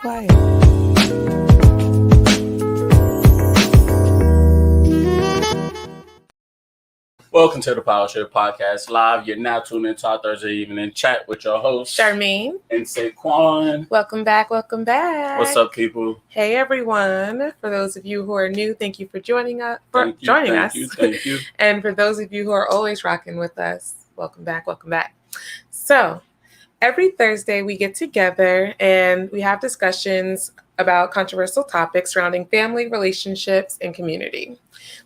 quiet. Welcome to the PowerTrip Podcast Live. You're now tuned into our Thursday evening chat with your host, Charmaine. And Saquon. Welcome back. Welcome back. What's up, people? Hey, everyone. For those of you who are new, thank you for joining us. Thank you. And for those of you who are always rocking with us, welcome back. Welcome back. So, every Thursday we get together and we have discussions about controversial topics surrounding family, relationships, and community.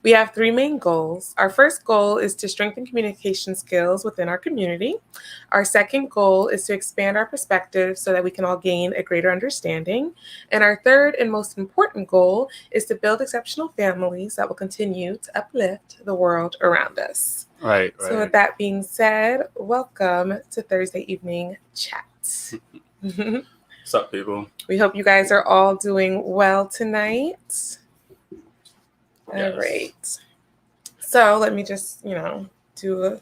We have three main goals. Our first goal is to strengthen communication skills within our community. Our second goal is to expand our perspective so that we can all gain a greater understanding. And our third and most important goal is to build exceptional families that will continue to uplift the world around us. Right. So with that being said, welcome to Thursday Evening Chat. What's up, people? We hope you guys are all doing well tonight. Yes. All right. So let me just, do a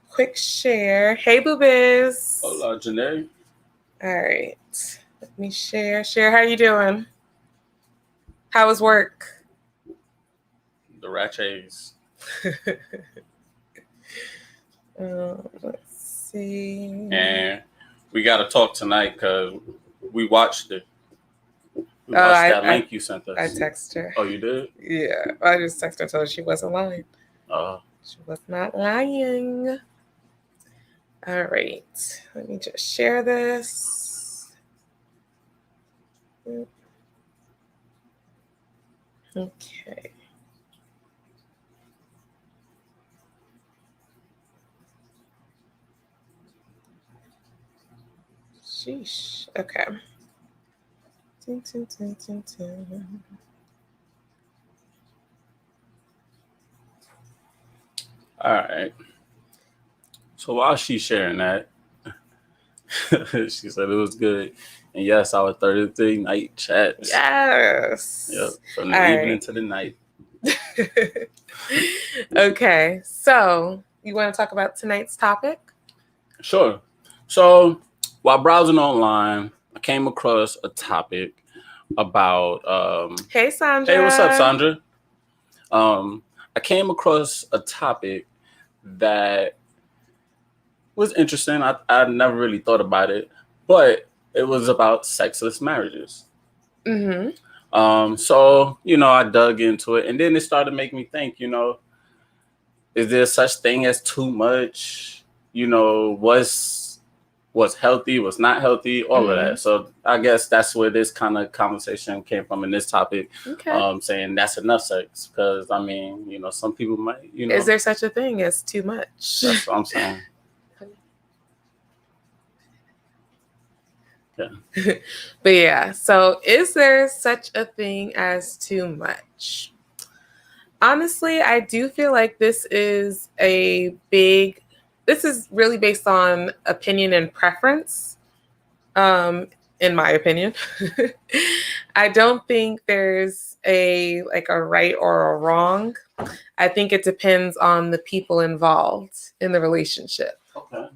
quick share. Hey, boobies. Hola, Janae. All right. Let me share. Share, how you doing? How was work? The Ratchets. Let's see. And we got to talk tonight because we watched it. We watched that link you sent us. I texted her. Oh, you did? Yeah. I just texted her and told her she wasn't lying. She was not lying. All right. Let me just share this. Okay. Sheesh. Okay. All right. So while she's sharing that, she said it was good. And yes, our Thursday night chats. Yes. Yep. From the evening to the night. Okay. So you want to talk about tonight's topic? Sure. So while browsing online, I came across a topic about Hey, Sandra. Hey, what's up, Sandra? I came across a topic that was interesting. I never really thought about it, but it was about sexless marriages. Mm-hmm. So, I dug into it, and then it started making me think, is there such thing as too much? What's healthy, what's not healthy, all of that. So I guess that's where this kind of conversation came from in this topic. Okay. Saying that's enough sex. Because, some people might, Is there such a thing as too much? That's what I'm saying. Yeah. But yeah, so is there such a thing as too much? Honestly, I do feel like this is really based on opinion and preference, in my opinion. I don't think there's a right or a wrong. I think it depends on the people involved in the relationship. Okay.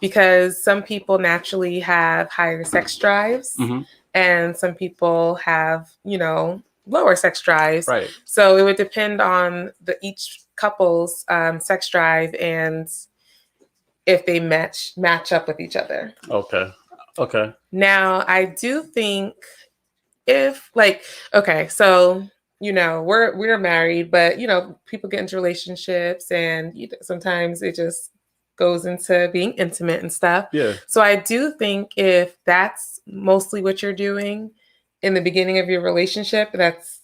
Because some people naturally have higher sex drives, and some people have, lower sex drives. Right. So it would depend on each couple's sex drive and if they match up with each other. Okay. Now, I do think so we're married, but people get into relationships and sometimes it just goes into being intimate and stuff. Yeah. So I do think if that's mostly what you're doing in the beginning of your relationship, that's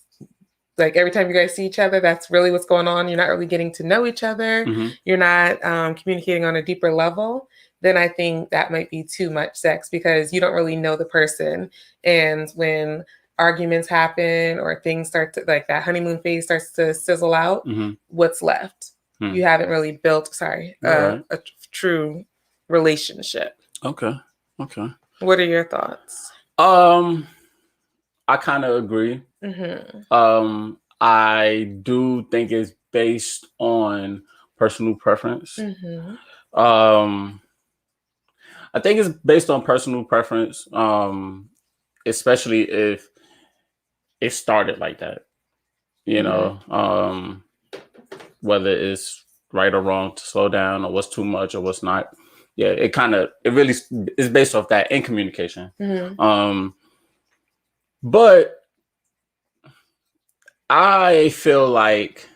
like every time you guys see each other, that's really what's going on. You're not really getting to know each other. You're not communicating on a deeper level. Then I think that might be too much sex because you don't really know the person. And when arguments happen or things start to, like that honeymoon phase starts to sizzle out, what's left? You haven't really built, a true relationship. Okay. What are your thoughts? I kind of agree. I do think it's based on personal preference. I think it's based on personal preference. especially if it started like that, you know, whether it's right or wrong to slow down or what's too much or what's not. Yeah, it really is based off that in communication. But I feel like,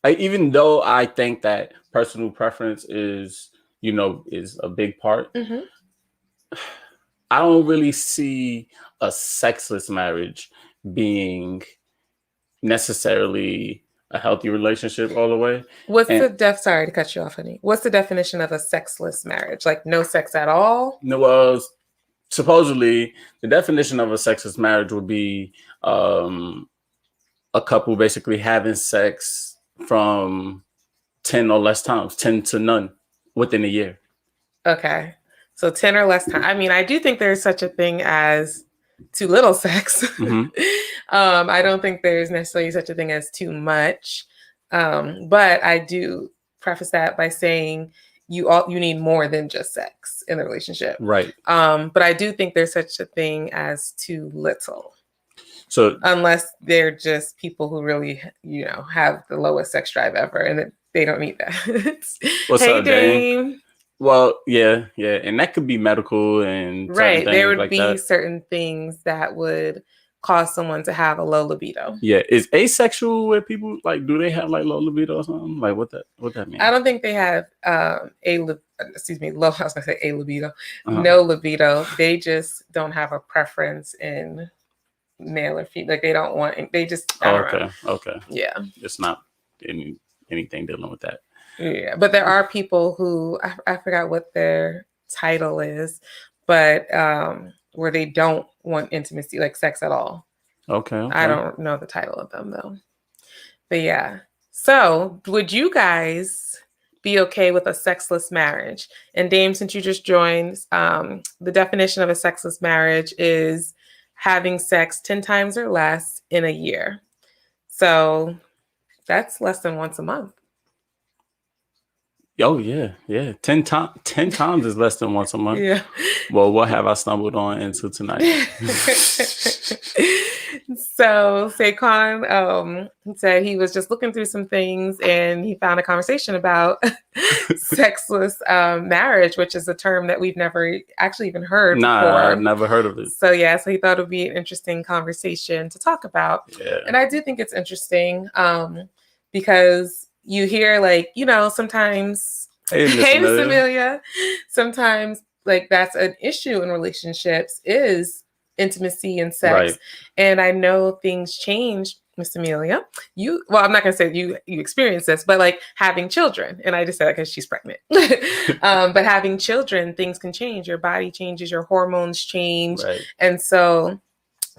even though I think that personal preference is a big part, I don't really see a sexless marriage being necessarily a healthy relationship all the way. Sorry to cut you off, honey. What's the definition of a sexless marriage? Like no sex at all? No, supposedly the definition of a sexless marriage would be a couple basically having sex from 10 or less times, 10 to none within a year. Okay. So 10 or less times. I mean, I do think there's such a thing as too little sex. I don't think there's necessarily such a thing as too much. But I do preface that by saying you need more than just sex in a relationship. Right. But I do think there's such a thing as too little. So unless they're just people who really, have the lowest sex drive ever and they don't need that. What's hey, up, Dame? Well, yeah. And that could be medical and right. There would like be that. certain things that would cause someone to have a low libido. Yeah. Is asexual where people do they have like low libido or something? Like what that means? I don't think they have low, I was gonna say a libido. No libido. They just don't have a preference in male or female. Like they don't want, they just okay. Yeah. It's not anything dealing with that. Yeah. But there are people who I forgot what their title is, but where they don't want intimacy, like sex at all. Okay. I don't know the title of them though. But yeah. So would you guys be okay with a sexless marriage? And Dame, since you just joined, the definition of a sexless marriage is having sex 10 times or less in a year. So that's less than once a month. Oh, yeah. 10 times is less than once a month. Yeah. Well, what have I stumbled on into tonight? So Saquon said he was just looking through some things and he found a conversation about sexless marriage, which is a term that we've never actually even heard before. I've never heard of it. So yeah, so he thought it would be an interesting conversation to talk about. Yeah. And I do think it's interesting because you hear sometimes, hey, Miss Amelia, sometimes that's an issue in relationships is intimacy and sex. Right. And I know things change, Miss Amelia. I'm not going to say you experience this, but having children, and I just said that because she's pregnant, but having children, things can change. Your body changes, your hormones change. Right. And so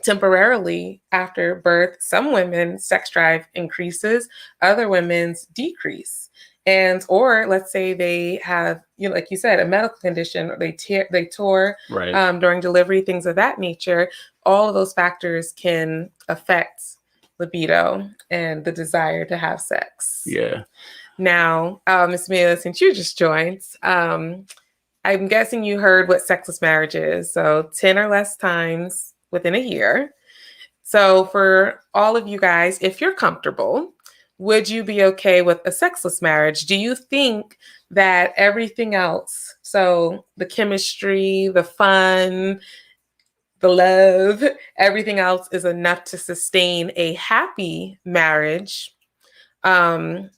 temporarily after birth, some women's sex drive increases, other women's decrease. Or let's say they have, like you said, a medical condition, or they tore right. During delivery, things of that nature. All of those factors can affect libido and the desire to have sex. Yeah. Now, Ms. Mila, since you just joined, I'm guessing you heard what sexless marriage is. So 10 or less times within a year. So for all of you guys, if you're comfortable, would you be okay with a sexless marriage? Do you think that everything else, so the chemistry, the fun, the love, everything else is enough to sustain a happy marriage, and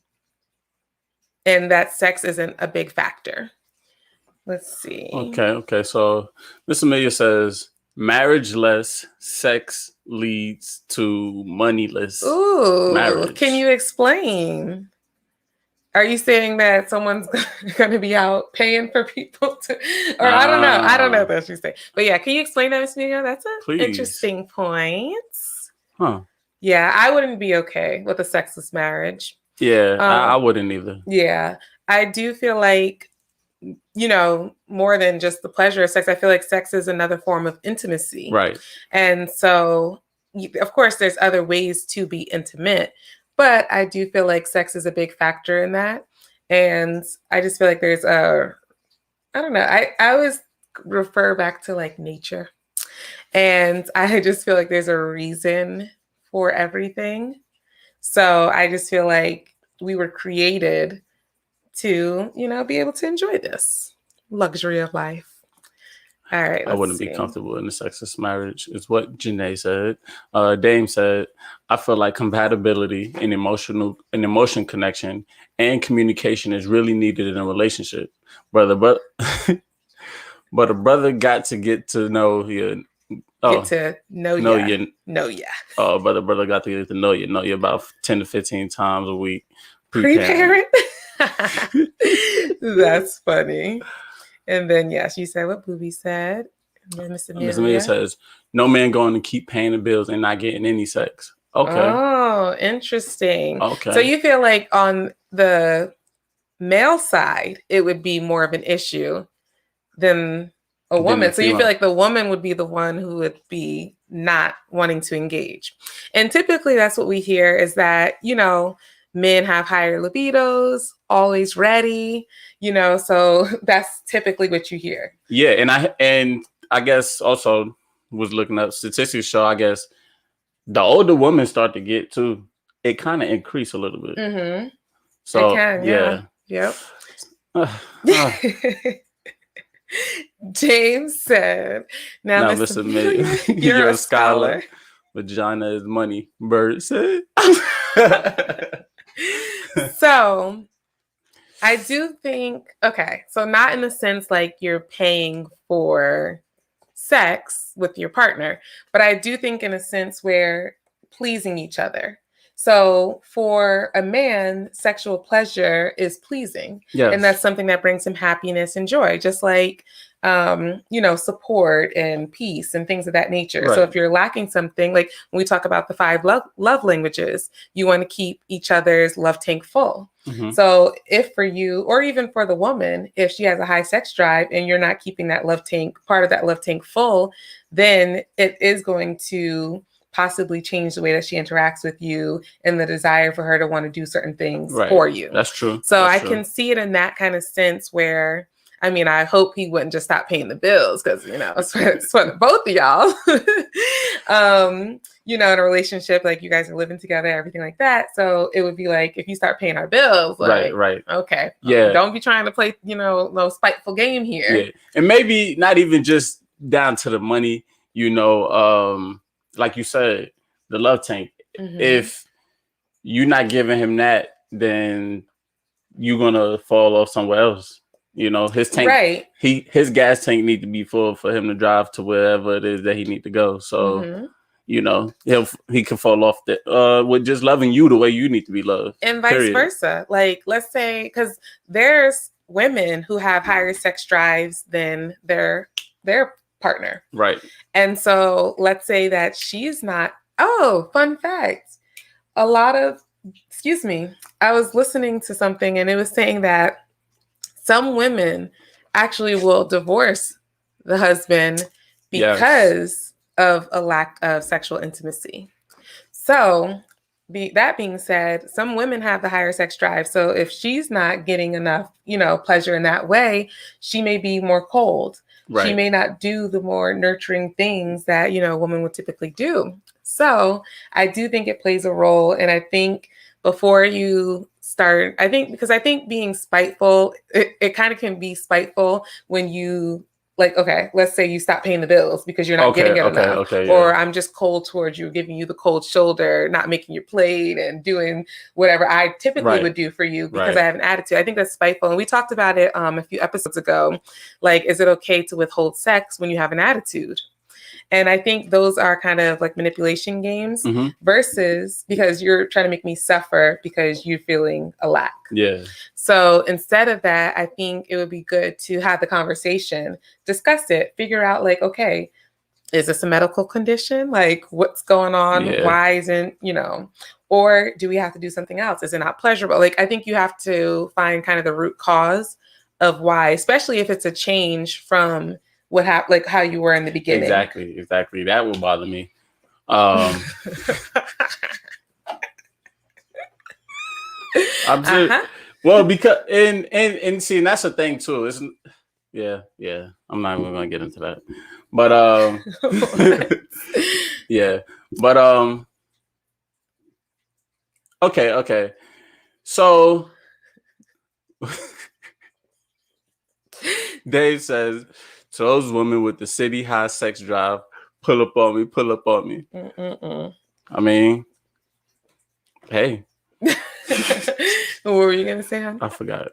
that sex isn't a big factor? Let's see. Okay. So Miss Amelia says, marriage-less sex leads to moneyless marriage. Can you explain? Are you saying that someone's going to be out paying for people to, or I don't know what she's saying. But yeah, can you explain that, Ms. Mia? That's an interesting point. Huh. Yeah, I wouldn't be okay with a sexless marriage. Yeah, I wouldn't either. Yeah, I do feel like, more than just the pleasure of sex, I feel like sex is another form of intimacy. Right. And so, of course, there's other ways to be intimate, but I do feel like sex is a big factor in that. And I just feel like there's I don't know, I always refer back to nature. And I just feel like there's a reason for everything. So I just feel like we were created to, be able to enjoy this luxury of life. All right, I wouldn't be comfortable in a sexless marriage, is what Janae said. Dame said, I feel like compatibility and emotion connection and communication is really needed in a relationship. But a brother got to get to know you. Get to know you. But a brother got to get to know you about 10 to 15 times a week. Pre-parent. That's funny. And then, she said what Booby said. And then Miss Amelia says, no man going to keep paying the bills and not getting any sex. Okay. Oh, interesting. Okay. So you feel like on the male side, it would be more of an issue than a woman. So you feel like the woman would be the one who would be not wanting to engage. And typically that's what we hear is that, men have higher libidos, always ready, so that's typically what you hear. Yeah, and I guess also was looking up statistics show, I guess the older women start to get too, it kind of increase a little bit. Mm-hmm. So it can, yeah. Yep. James said, now Mr. Amelia, you're a scholar. Vagina is money. Bird said. So I do think, so not in the sense like you're paying for sex with your partner, but I do think in a sense where pleasing each other. So for a man, sexual pleasure is pleasing. Yes. And that's something that brings him happiness and joy, just like, support and peace and things of that nature. Right. So if you're lacking something, like when we talk about the 5 love languages, you want to keep each other's love tank full. Mm-hmm. So if for you, or even for the woman, if she has a high sex drive and you're not keeping that part of that love tank full, then it is going to possibly change the way that she interacts with you and the desire for her to want to do certain things for you. That's true. So I can see it in that kind of sense where, I hope he wouldn't just stop paying the bills because, it's for both of y'all. In a relationship, like you guys are living together, everything like that. So it would be like, if you start paying our bills, like, right. Okay. Yeah. Don't be trying to play, no spiteful game here. Yeah. And maybe not even just down to the money, like you said, the love tank. Mm-hmm. If you're not giving him that, then you're going to fall off somewhere else. His tank, right. His gas tank need to be full for him to drive to wherever it is that he need to go. So, mm-hmm. He can fall off with just loving you the way you need to be loved. And vice versa. Like, let's say, because there's women who have higher sex drives than their partner. Right. And so let's say that she's not, fun fact. I was listening to something and it was saying that some women actually will divorce the husband because of a lack of sexual intimacy. So that being said, some women have the higher sex drive. So if she's not getting enough, pleasure in that way, she may be more cold. Right. She may not do the more nurturing things that, a woman would typically do. So I do think it plays a role. And I think before you start, because I think being spiteful, it kind of can be spiteful when you like, okay, let's say you stop paying the bills because you're not getting it enough. Or I'm just cold towards you, giving you the cold shoulder, not making your plate and doing whatever I typically would do for you because I have an attitude. I think that's spiteful. And we talked about it a few episodes ago. Like, is it okay to withhold sex when you have an attitude? And I think those are kind of like manipulation games versus because you're trying to make me suffer because you're feeling a lack. Yeah. So instead of that, I think it would be good to have the conversation, discuss it, figure out like, okay, is this a medical condition? Like what's going on? Yeah. Why isn't, or do we have to do something else? Is it not pleasurable? Like, I think you have to find kind of the root cause of why, especially if it's a change from what happened, like how you were in the beginning. Exactly. That would bother me. I'm just, well, because and see, and that's the thing too. I'm not even gonna get into that. But yeah. But okay. So Dave says, to those women with the city high sex drive, pull up on me. Mm-mm-mm. I mean, hey. What were you gonna say, hon? I forgot.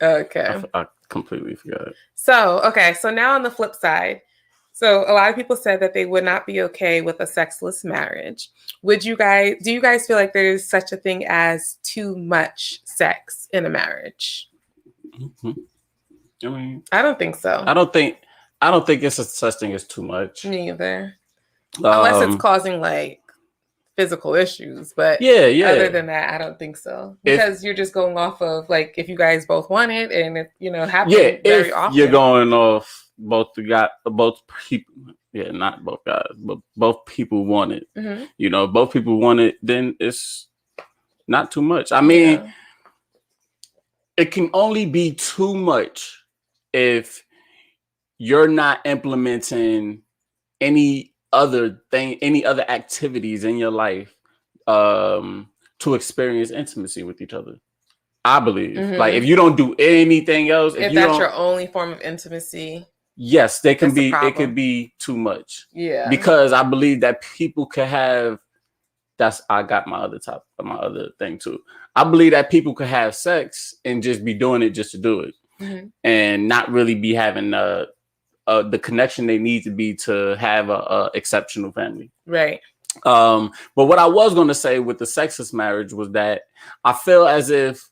Okay. I completely forgot. So now on the flip side, so a lot of people said that they would not be okay with a sexless marriage. Do you guys feel like there's such a thing as too much sex in a marriage? Mm-hmm. I mean, I don't think so. I don't think it's a such thing as too much. Me either. Unless it's causing like physical issues, but other than that, I don't think so. Because you're just going off of like if you guys both want it and it happens very often. You're going off both people. Yeah, not both guys, but both people want it. Mm-hmm. Both people want it. Then it's not too much. I mean, it can only be too much if you're not implementing any other activities in your life to experience intimacy with each other. I believe. Mm-hmm. Like if you don't do anything else, if that's your only form of intimacy, yes, it could be too much. Yeah. Because I believe that people could have I got my other thing too. I believe that people could have sex and just be doing it just to do it. Mm-hmm. And not really be having the connection they need to be to have a exceptional family. Right. But what I was going to say with the sexless marriage was that I feel as if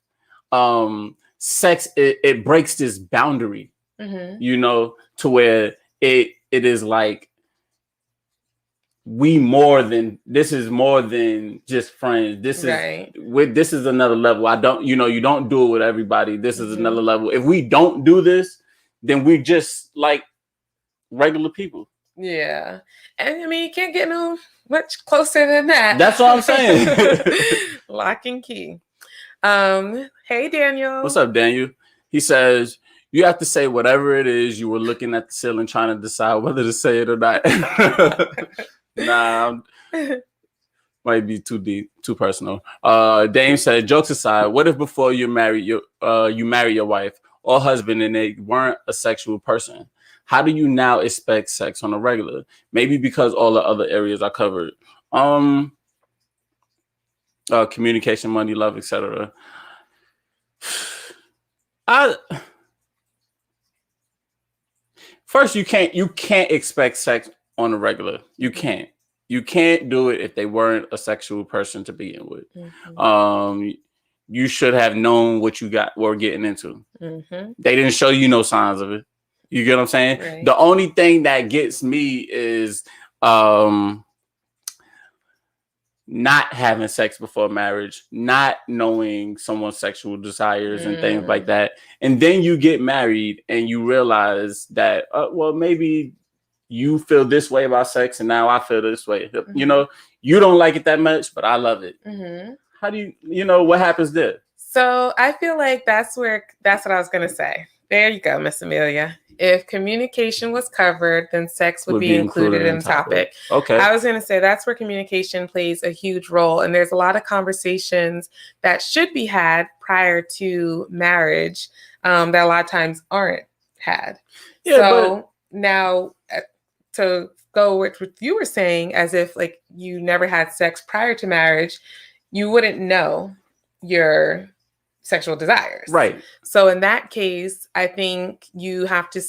sex it breaks this boundary, mm-hmm. To where it is like this is more than just friends. This is another level. You don't do it with everybody. This is another level. If we don't do this, then we just like regular people. Yeah. And I mean, you can't get no much closer than that. That's what I'm saying. Lock and key. Hey, Daniel. What's up, Daniel? He says, you have to say whatever it is you were looking at the ceiling trying to decide whether to say it or not. Nah, might be too deep, too personal. Dame said, jokes aside, what if before you marry your wife or husband and they weren't a sexual person? How do you now expect sex on a regular? Maybe because all the other areas are covered. Communication, money, love, etc. First, you can't expect sex on a regular. You can't do it if they weren't a sexual person to begin with. Mm-hmm. You should have known what you were getting into. Mm-hmm. They didn't show you no signs of it. You get what I'm saying? Right. The only thing that gets me is not having sex before marriage, not knowing someone's sexual desires and things like that. And then you get married and you realize that, well, maybe you feel this way about sex and now I feel this way. Mm-hmm. You don't like it that much, but I love it. Mm-hmm. How do what happens there? So I feel like that's what I was going to say. There you go, Miss Amelia. If communication was covered, then sex would be included in the topic. Okay. I was going to say that's where communication plays a huge role. And there's a lot of conversations that should be had prior to marriage that a lot of times aren't had. Yeah, so now to go with what you were saying, as if like you never had sex prior to marriage, you wouldn't know your sexual desires. Right. So in that case, I think you have to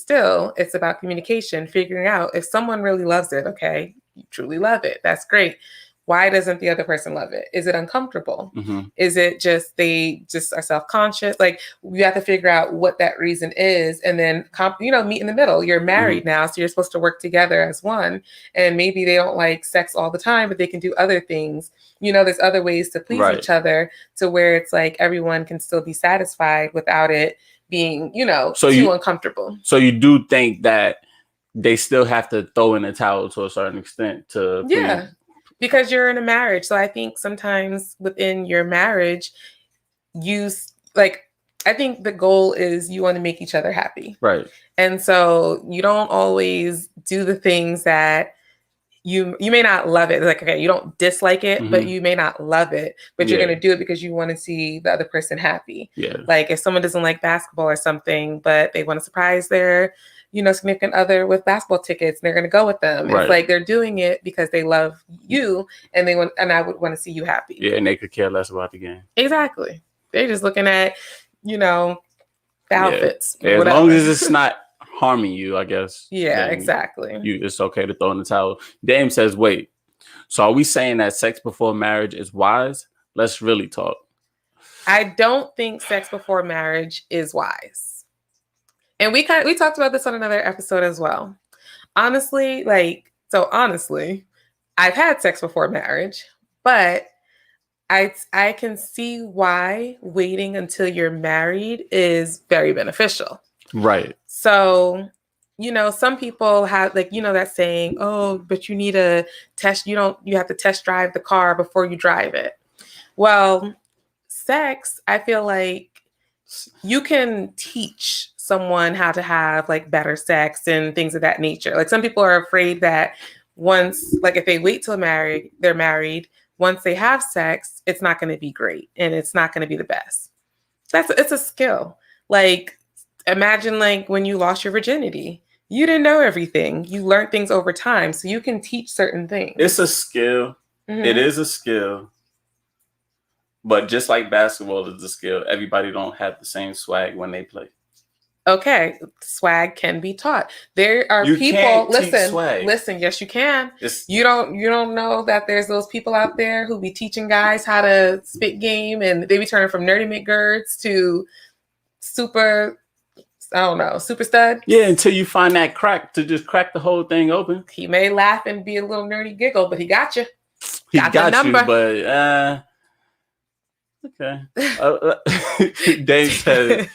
it's about communication, figuring out if someone really loves it. Okay, you truly love it. That's great. Why doesn't the other person love it? Is it uncomfortable? Mm-hmm. Is it just they just are self-conscious? Like you have to figure out what that reason is and then, meet in the middle. You're married now, so you're supposed to work together as one. And maybe they don't like sex all the time, but they can do other things. There's other ways to please each other to where it's like everyone can still be satisfied without it being, too uncomfortable. So you do think that they still have to throw in a towel to a certain extent to because you're in a marriage. So I think sometimes within your marriage, I think the goal is you want to make each other happy. Right. And so you don't always do the things that you may not love it. Like, okay, you don't dislike it, but you may not love it, but you're going to do it because you want to see the other person happy. Yeah. Like if someone doesn't like basketball or something, but they want to surprise their, significant other with basketball tickets, and they're going to go with them. Right. It's like they're doing it because they love you and I would want to see you happy. Yeah. And they could care less about the game. Exactly. They're just looking at, the outfits. Yeah. As long as it's not harming you, I guess. Yeah, exactly. It's okay to throw in the towel. Dame says, wait, so are we saying that sex before marriage is wise? Let's really talk. I don't think sex before marriage is wise. And we talked about this on another episode as well. Honestly, I've had sex before marriage, but I can see why waiting until you're married is very beneficial. Right. So, some people have that saying, oh, but you need a test. You have to test drive the car before you drive it. Well, sex, I feel like you can teach someone how to have like better sex and things of that nature. Like some people are afraid that once, like if they wait till they're married, once they have sex, it's not going to be great and it's not going to be the best. It's a skill. Like imagine like when you lost your virginity, you didn't know everything. You learned things over time. So you can teach certain things. It's a skill. Mm-hmm. It is a skill. But just like basketball is a skill, everybody don't have the same swag when they play. Okay, swag can be taught. There are people. Listen. Yes, you can. You don't know that there's those people out there who be teaching guys how to spit game, and they be turning from nerdy McGirds to super stud. Yeah, until you find that crack to just crack the whole thing open. He may laugh and be a little nerdy giggle, but he got you. He got you, but okay. Dave said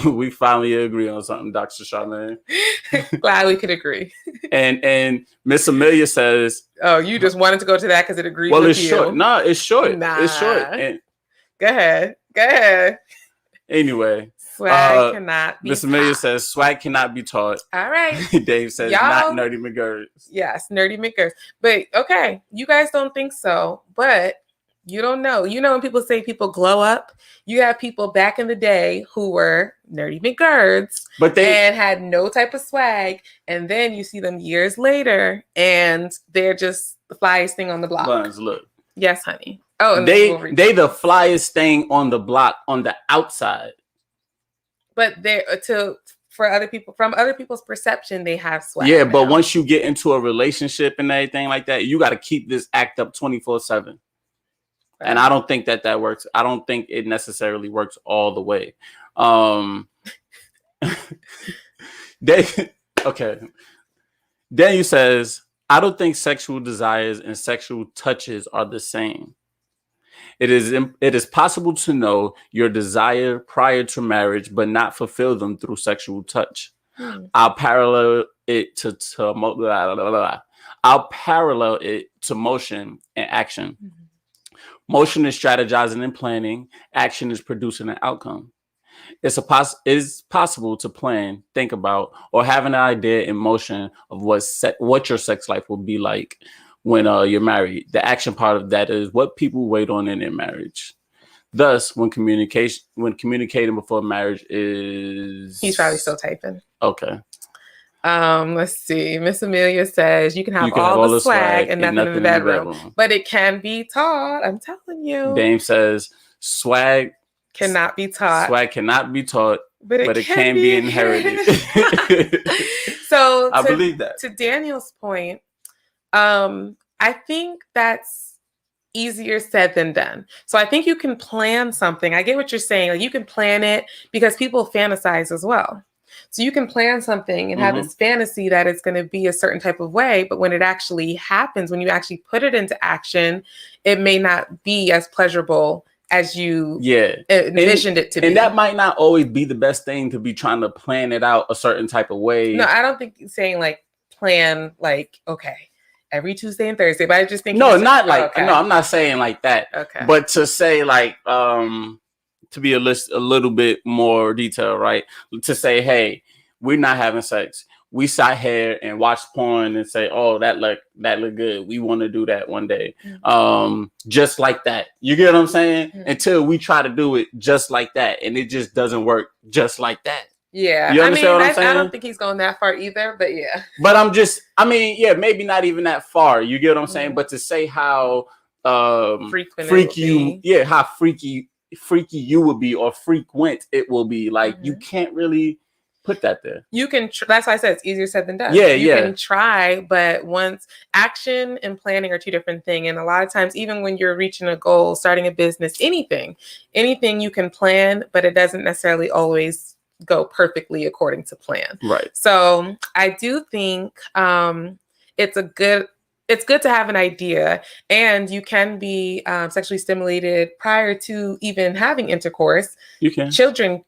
we finally agree on something, Dr. Charmaine. Glad we could agree. And Miss Amelia says, "Oh, you just wanted to go to that because it agrees with you." Well, it's short. No, it's short. Nah. It's short. And go ahead. Anyway, swag cannot be Miss Amelia says swag cannot be taught. All right. Dave says not nerdy McGirds. Yes, nerdy McGirds. But okay, you guys don't think so, but you don't know. When people say people glow up, you have people back in the day who were nerdy McGirds, and had no type of swag. And then you see them years later and they're just the flyest thing on the block. Buns, look. Yes, honey. Oh, and they the flyest thing on the block on the outside. But from other people's perception, they have swag. Yeah, but once you get into a relationship and everything like that, you got to keep this act up 24/7. And I don't think that works. I don't think it necessarily works all the way. Daniel says, I don't think sexual desires and sexual touches are the same. It is possible to know your desire prior to marriage, but not fulfill them through sexual touch. I'll parallel it to motion and action. Mm-hmm. Motion is strategizing and planning. Action is producing an outcome. It is possible to plan, think about, or have an idea in motion of what your sex life will be like when you're married. The action part of that is what people wait on in their marriage. Thus, when communicating before marriage is... He's probably still typing. Okay. Let's see. Miss Amelia says you can have all the swag and nothing in the bedroom. But it can be taught. I'm telling you. Dame says swag cannot be taught. Swag cannot be taught, but it can be inherited. So I believe that. To Daniel's point, I think that's easier said than done. So I think you can plan something. I get what you're saying. Like you can plan it because people fantasize as well. So you can plan something and have this fantasy that it's going to be a certain type of way, but when it actually happens, when you actually put it into action, it may not be as pleasurable as you envisioned it to be. And that might not always be the best thing to be trying to plan it out a certain type of way. No, I don't think saying like plan like, okay, every Tuesday and Thursday, but I just think no, not like, no, I'm not saying like that. Okay. But to say like, to be a little bit more detailed, right? To say, hey, we're not having sex. We sat here and watched porn and say, oh, that look good. We want to do that one day. Just like that. You get what I'm saying? Until we try to do it just like that. And it just doesn't work just like that. Yeah. You understand what I'm saying? I don't think he's going that far either, but yeah. But maybe not even that far. You get what I'm saying? But to say how freaky you would be, or frequent it will be, like you can't really put that there. You can that's why I said it's easier said than done. You can try, but once action and planning are two different things. And a lot of times, even when you're reaching a goal, starting a business, anything you can plan, but it doesn't necessarily always go perfectly according to plan. Right. So I do think it's good to have an idea, and you can be sexually stimulated prior to even having intercourse. You can. Children,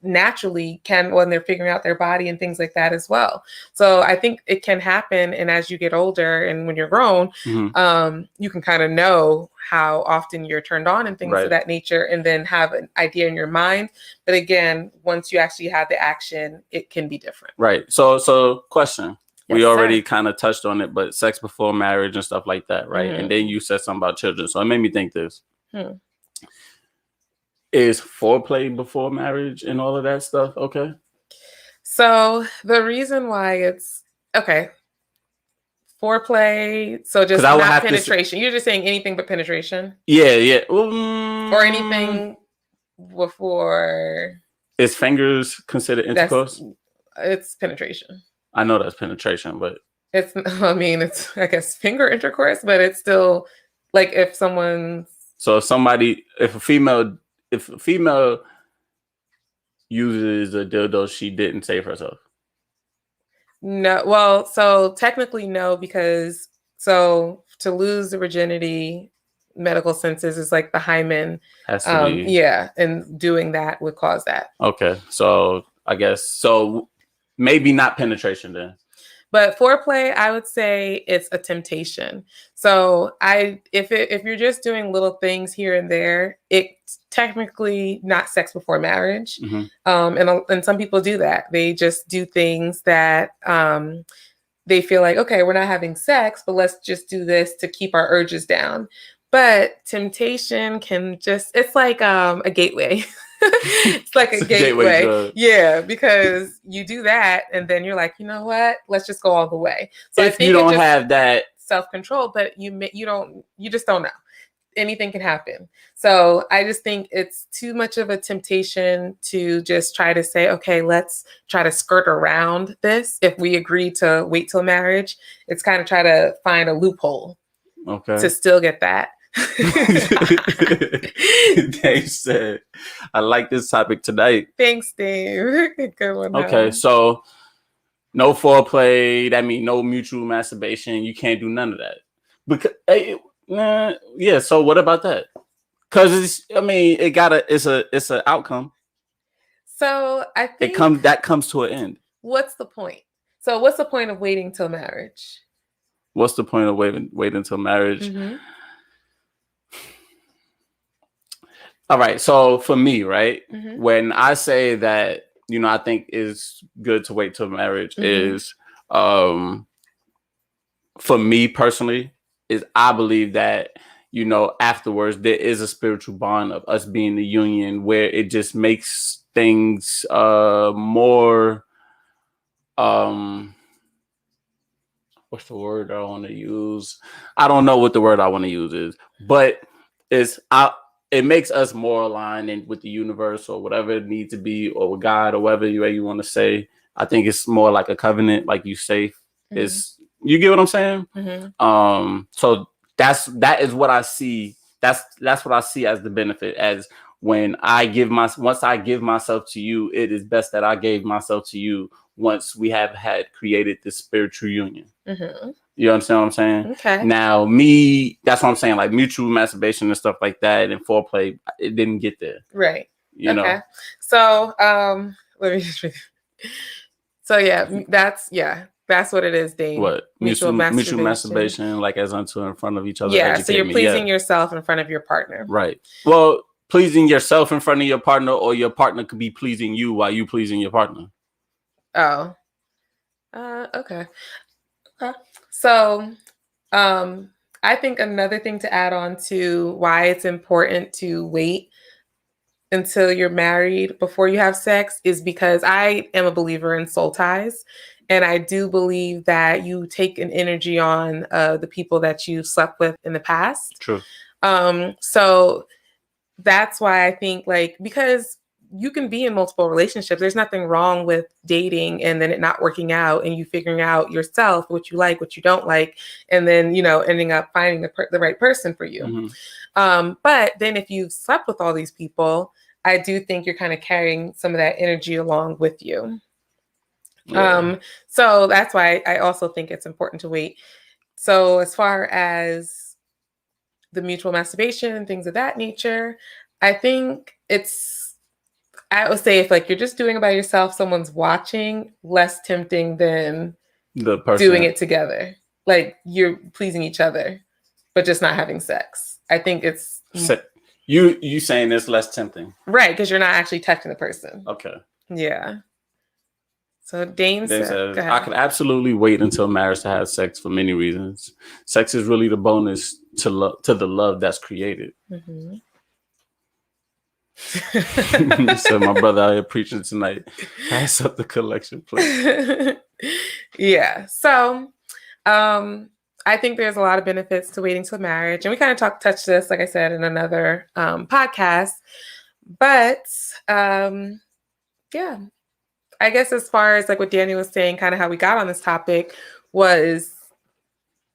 naturally can when they're figuring out their body and things like that as well. So I think it can happen. And as you get older and when you're grown, you can kind of know how often you're turned on and things of that nature, and then have an idea in your mind. But again, once you actually have the action, it can be different. Right. So question. We already kind of touched on it, but sex before marriage and stuff like that, right? And then you said something about children. So it made me think this. Is foreplay before marriage and all of that stuff okay? So the reason why it's okay, foreplay, so just not penetration. You're just saying anything but penetration? Yeah. Or anything before. Is fingers considered intercourse? It's penetration. I know that's penetration, but it's I guess finger intercourse, but it's still like if a female uses a dildo, she didn't save herself. No, well, so technically no, because to lose the virginity, medical senses is like the hymen has to be. And doing that would cause that. Okay, so I guess maybe not penetration then. But foreplay, I would say it's a temptation. So if you're just doing little things here and there, it's technically not sex before marriage. And some people do that. They just do things that they feel like, okay, we're not having sex, but let's just do this to keep our urges down. But temptation it's like a gateway. It's like a gateway. Yeah, because you do that and then you're like, you know what? Let's just go all the way. So if you don't have that self-control, but you just don't know. Anything can happen. So I just think it's too much of a temptation to just try to say, okay, let's try to skirt around this. If we agree to wait till marriage, it's kind of try to find a loophole to still get that. Dave said, I like this topic tonight. Thanks, Dave. Good one. Okay, so no foreplay, that means no mutual masturbation. You can't do none of that. Because so what about that? Because it's an outcome. So I think that comes to an end. What's the point? So what's the point of waiting till marriage? What's the point of waiting until marriage? All right. So for me, right, when I say that, I think it's good to wait till marriage is, for me personally, is I believe that, afterwards there is a spiritual bond of us being the union where it just makes things more, what's the word I want to use? I don't know what the word I want to use is, but it makes us more aligned with the universe or whatever it needs to be, or with God, or whatever you want to say. I think it's more like a covenant, like you say. You get what I'm saying? So that is what I see. That's what I see as the benefit. As when once I give myself to you, it is best that I gave myself to you once we have had created this spiritual union. You understand what I'm saying? Okay. Now, that's what I'm saying. Like mutual masturbation and stuff like that, and foreplay, it didn't get there. Right. You know. So, let me just read. So that's what it is, Dane. What mutual masturbation, like as unto in front of each other. Yeah. So you're pleasing yourself in front of your partner. Right. Well, pleasing yourself in front of your partner, or your partner could be pleasing you while you pleasing your partner. Oh, okay. So, I think another thing to add on to why it's important to wait until you're married before you have sex is because I am a believer in soul ties. And I do believe that you take an energy on the people that you slept with in the past. True. So that's why I think, like, because you can be in multiple relationships. There's nothing wrong with dating and then it not working out and you figuring out yourself what you like, what you don't like, and then, ending up finding the right person for you. Mm-hmm. But then if you've slept with all these people, I do think you're kind of carrying some of that energy along with you. Yeah. So that's why I also think it's important to wait. So as far as the mutual masturbation and things of that nature, I think I would say if like you're just doing it by yourself, someone's watching, less tempting than The person doing it together. Like you're pleasing each other, but just not having sex. I think it's you saying it's less tempting, right? Because you're not actually touching the person. Okay. Yeah. So Dane said, I could absolutely wait until marriage to have sex for many reasons. Sex is really the bonus to the love that's created. Mm-hmm. So my brother out here preaching tonight. Pass up the collection plate. Yeah. So I think there's a lot of benefits to waiting till marriage. And we kind of touched this, like I said, in another podcast. But yeah, I guess as far as like what Danny was saying, kind of how we got on this topic was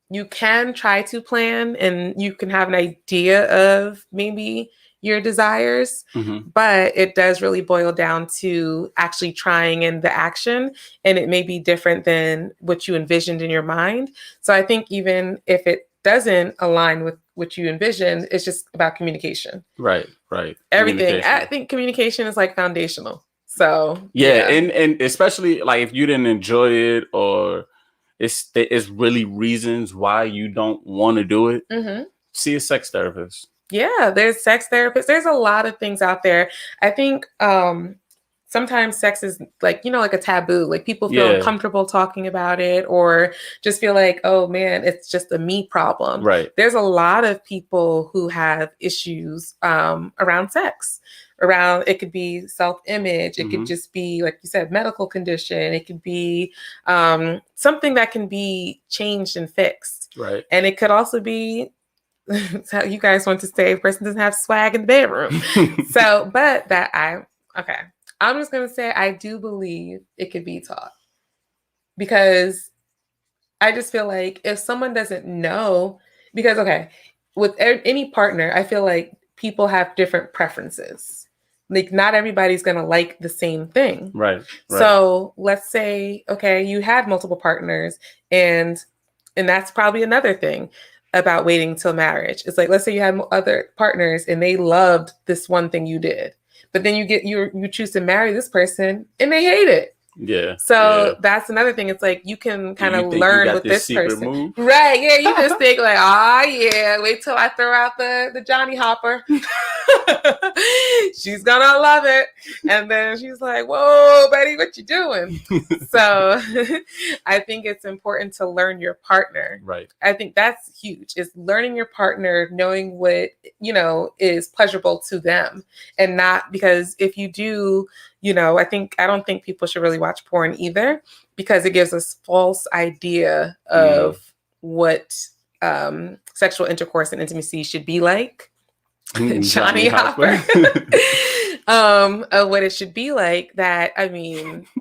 you can try to plan and you can have an idea of maybe your desires, mm-hmm. but it does really boil down to actually trying in the action, and it may be different than what you envisioned in your mind. So I think even if it doesn't align with what you envisioned, it's just about communication. Right. Everything. I think communication is like foundational. So yeah. And especially like if you didn't enjoy it, or it's really reasons why you don't want to do it. Mm-hmm. See a sex therapist. Yeah, there's sex therapists. There's a lot of things out there. I think sometimes sex is like, like a taboo. Like people feel uncomfortable talking about it, or just feel like, oh man, it's just a me problem. Right. There's a lot of people who have issues around sex. It could be self-image. It mm-hmm. could just be, like you said, medical condition. It could be something that can be changed and fixed. Right. And it could also be, so you guys want to say a person doesn't have swag in the bedroom. So, but I'm just going to say I do believe it could be taught, because I just feel like if someone doesn't know, because, with any partner, I feel like people have different preferences. Like not everybody's going to like the same thing. Right. So let's say, you had multiple partners, and that's probably another thing about waiting till marriage. It's like, let's say you had other partners and they loved this one thing you did, but then you choose to marry this person and they hate it. Yeah. So that's another thing. It's like you can kind of learn with this person. Move? Right. Yeah. You just think like, wait till I throw out the Johnny Hopper. She's gonna love it. And then she's like, whoa, Betty, what you doing? So I think it's important to learn your partner. Right. I think that's huge, is learning your partner, knowing what, is pleasurable to them, and not, because if you do, I don't think people should really watch porn either, because it gives us false idea of what sexual intercourse and intimacy should be like. Johnny Hopper. Of what it should be like, that,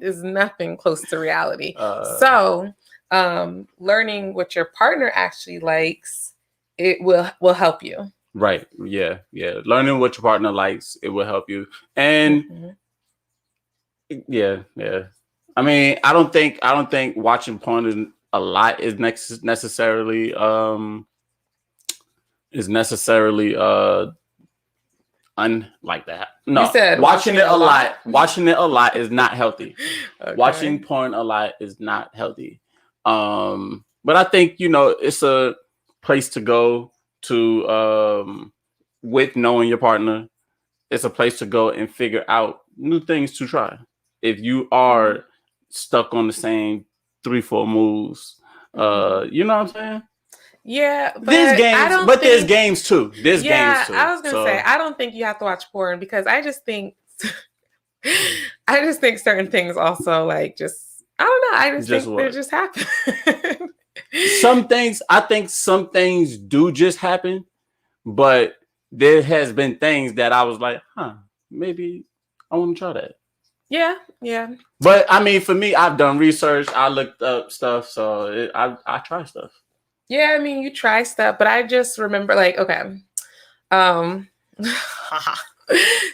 is nothing close to reality. So learning what your partner actually likes, it will help you. Right. Yeah. Learning what your partner likes, it will help you. And yeah. I don't think watching porn a lot is necessarily unlike that. No, you said watching it a lot is not healthy. Okay. Watching porn a lot is not healthy. But I think, it's a place to go to with knowing your partner it's a place to go and figure out new things to try. If you are stuck on the same 3-4 moves, you know what I'm saying? Yeah, but There's games, there's games too. There's games too. I was gonna say I don't think you have to watch porn because I just think certain things also like just I don't know. I just think they just happen. I think some things do just happen, but there has been things that I was like, maybe I want to try that. Yeah. But I mean, for me, I've done research. I looked up stuff, so I try stuff. Yeah, I mean, you try stuff, but I just remember like, okay,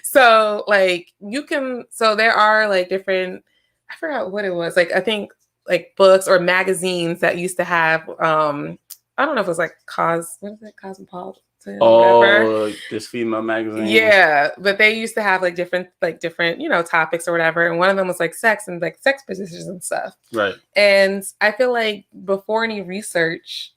so like there are like different, I forgot what it was. Like, I think like books or magazines that used to have, I don't know if it was like Cosmopolitan. This female magazine. Yeah, but they used to have like different, topics or whatever. And one of them was like sex and like sex positions and stuff. Right. And I feel like before any research,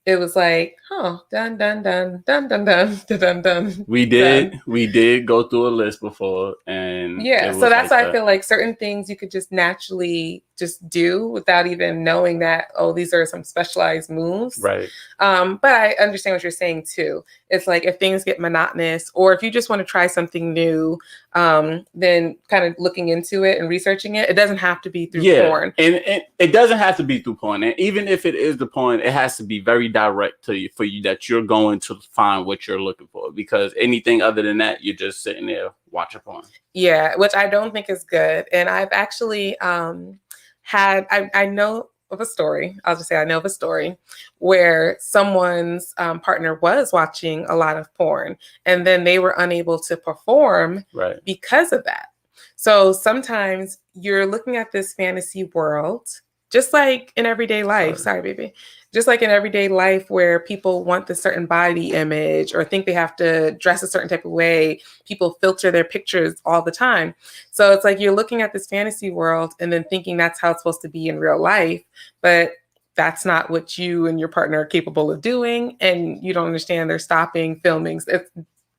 it was like, dun dun dun dun dun dun dun dun. We did go through a list before, and so that's why I feel like certain things you could just naturally just do without even knowing that these are some specialized moves. Right. But I understand what you're saying too. It's like if things get monotonous, or if you just want to try something new, then kind of looking into it and researching it. It doesn't have to be through porn, and it doesn't have to be through porn. And even if it is the porn, it has to be very direct to you for you that you're going to find what you're looking for. Because anything other than that, you're just sitting there watching porn. Yeah, which I don't think is good. And I've actually I know of a story. I'll just say I know of a story where someone's partner was watching a lot of porn, and then they were unable to perform because of that. So sometimes you're looking at this fantasy world, just like in everyday life. Sorry, baby. Just like in everyday life where people want this certain body image or think they have to dress a certain type of way. People filter their pictures all the time. So it's like you're looking at this fantasy world and then thinking that's how it's supposed to be in real life. But that's not what you and your partner are capable of doing. And you don't understand they're stopping filming. It's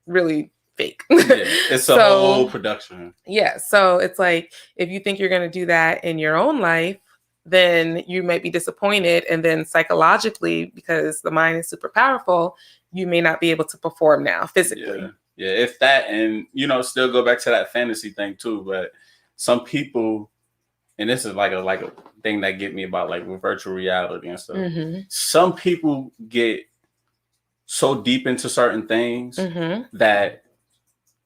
really fake. It's a whole production. Yeah. So it's like if you think you're going to do that in your own life, then you might be disappointed. And then psychologically, because the mind is super powerful, you may not be able to perform now physically. Yeah, if that, and, still go back to that fantasy thing too. But some people, and this is like a thing that get me about like with virtual reality and stuff. Mm-hmm. Some people get so deep into certain things that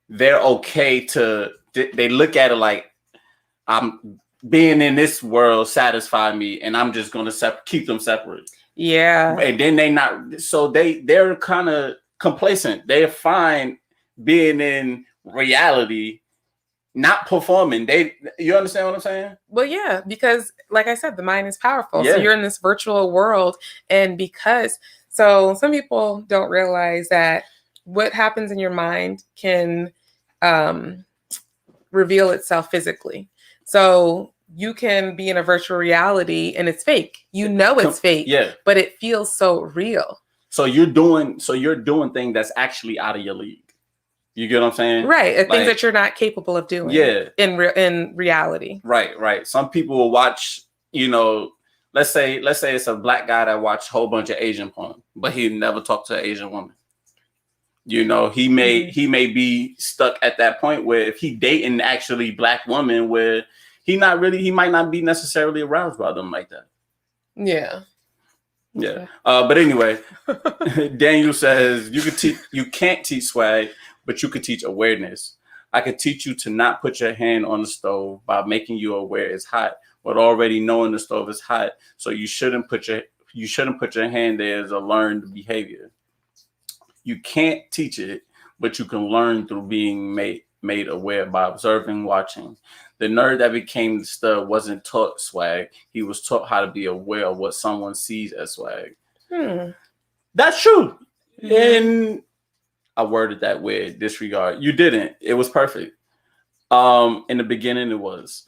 they're okay they look at it like I'm being in this world satisfy me, and I'm just going to keep them separate. Yeah. And then they're kind of complacent. They're fine being in reality, not performing. You understand what I'm saying? Well, yeah, because like I said, the mind is powerful. Yeah. So you're in this virtual world, and so some people don't realize that what happens in your mind can reveal itself physically. So you can be in a virtual reality and it's fake. It's fake, but it feels so real. So you're doing things that's actually out of your league. You get what I'm saying? Right. Things that you're not capable of doing. Yeah. In reality. Right. Some people will watch, let's say it's a black guy that watched a whole bunch of Asian porn, but he never talked to an Asian woman. He may be stuck at that point where if he dating actually black women where he might not be necessarily aroused by them like that. Yeah. Yeah. But anyway, Daniel says you can't teach swag, but you could teach awareness. I could teach you to not put your hand on the stove by making you aware it's hot, but already knowing the stove is hot. So you shouldn't put your hand there as a learned behavior. You can't teach it, but you can learn through being made aware by observing, watching. The nerd that became the stud wasn't taught swag. He was taught how to be aware of what someone sees as swag. That's true. And I worded that with disregard. You didn't. It was perfect. In the beginning, it was.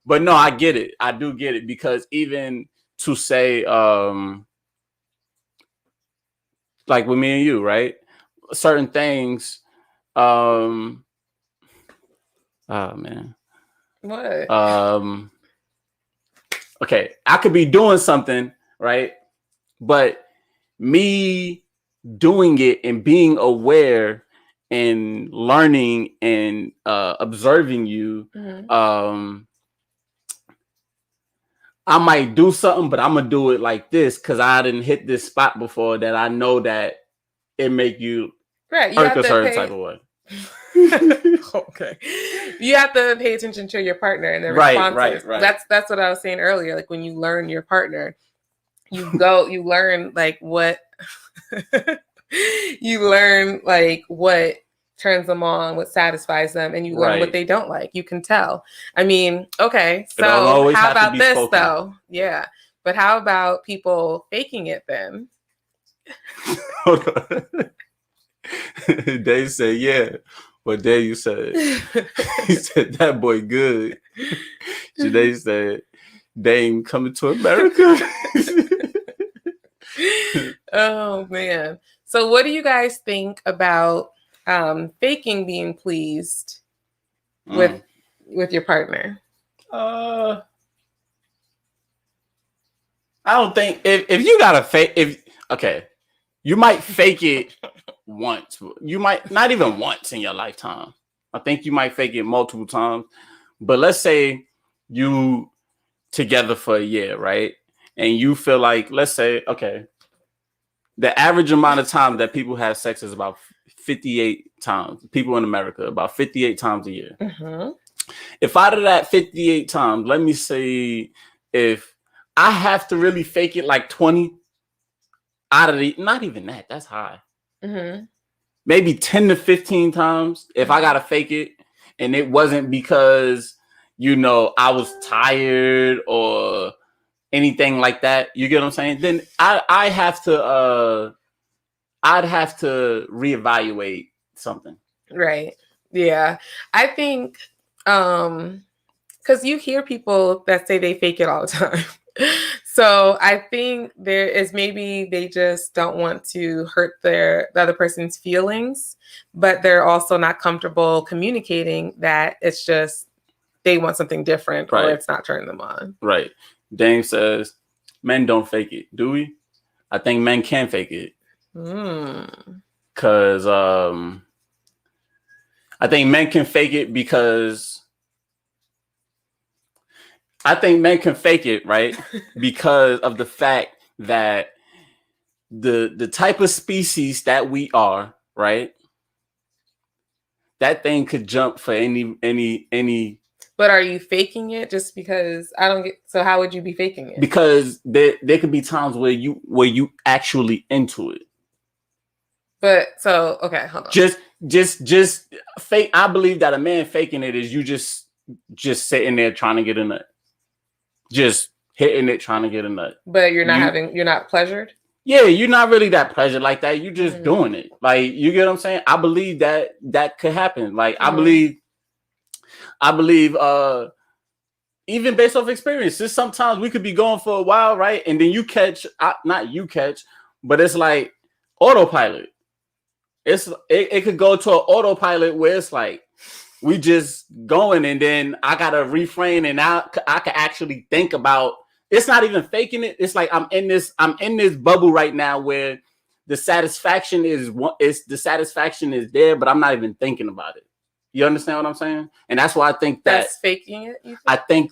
But no, I get it. I do get it, because even to say, like with me and you, right? certain things. Oh man. What? Okay, I could be doing something, right? But me doing it and being aware and learning and observing you, I might do something, but I'm gonna do it like this because I didn't hit this spot before that I know that it make you right. You irk have a to certain pay. type of way. Okay. You have to pay attention to your partner and their Right, responses. right. That's what I was saying earlier. Like when you learn your partner, you learn like what you learn like what turns them on, what satisfies them, and you learn what they don't like. You can tell. I mean, okay, It don't so always how have to about be this spoken. though? Yeah. But how about people faking it then? Dave said, yeah. But Dave, you said, he said, that boy good. Janae said, Dame coming to America. Oh, man. So what do you guys think about faking being pleased with your partner? I don't think if you gotta fake you might fake it once. You might not even once in your lifetime. I think you might fake it multiple times. But let's say you together for a year, right? And you feel like, let's say, okay, the average amount of time that people have sex is about 58 times. People in America, about 58 times a year. Mm-hmm. If out of that 58 times, let me say, if I have to really fake it like 20 out of the, not even that, that's high. Mm-hmm. Maybe 10 to 15 times if I gotta fake it, and it wasn't because, you know, I was tired or anything like that. You get what I'm saying? Then I'd have to reevaluate something. Right. Yeah. I think because you hear people that say they fake it all the time. So I think there is maybe they just don't want to hurt the other person's feelings, but they're also not comfortable communicating that it's just they want something different or it's not turning them on. Right. Dame says, men don't fake it, do we? I think men can fake it. Because I think men can fake it because right? Because of the fact that the type of species that we are, right? That thing could jump for any. But are you faking it just because I don't get? So how would you be faking it? Because there could be times where you actually into it. But so okay, hold on. Just fake. I believe that a man faking it is you just sitting there trying to get a nut, just hitting it trying to get a nut. But you're not pleasured. Yeah, you're not really that pleasured like that. You just doing it. Like, you get what I'm saying? I believe that could happen. Like, I believe even based off experience, just sometimes we could be going for a while, right? And then but it's like autopilot. It could go to an autopilot where it's like we just going, and then I gotta refrain, and I can actually think about. It's not even faking it. It's like I'm in this bubble right now where the satisfaction is there, but I'm not even thinking about it. You understand what I'm saying? And that's why I think that's faking it. I think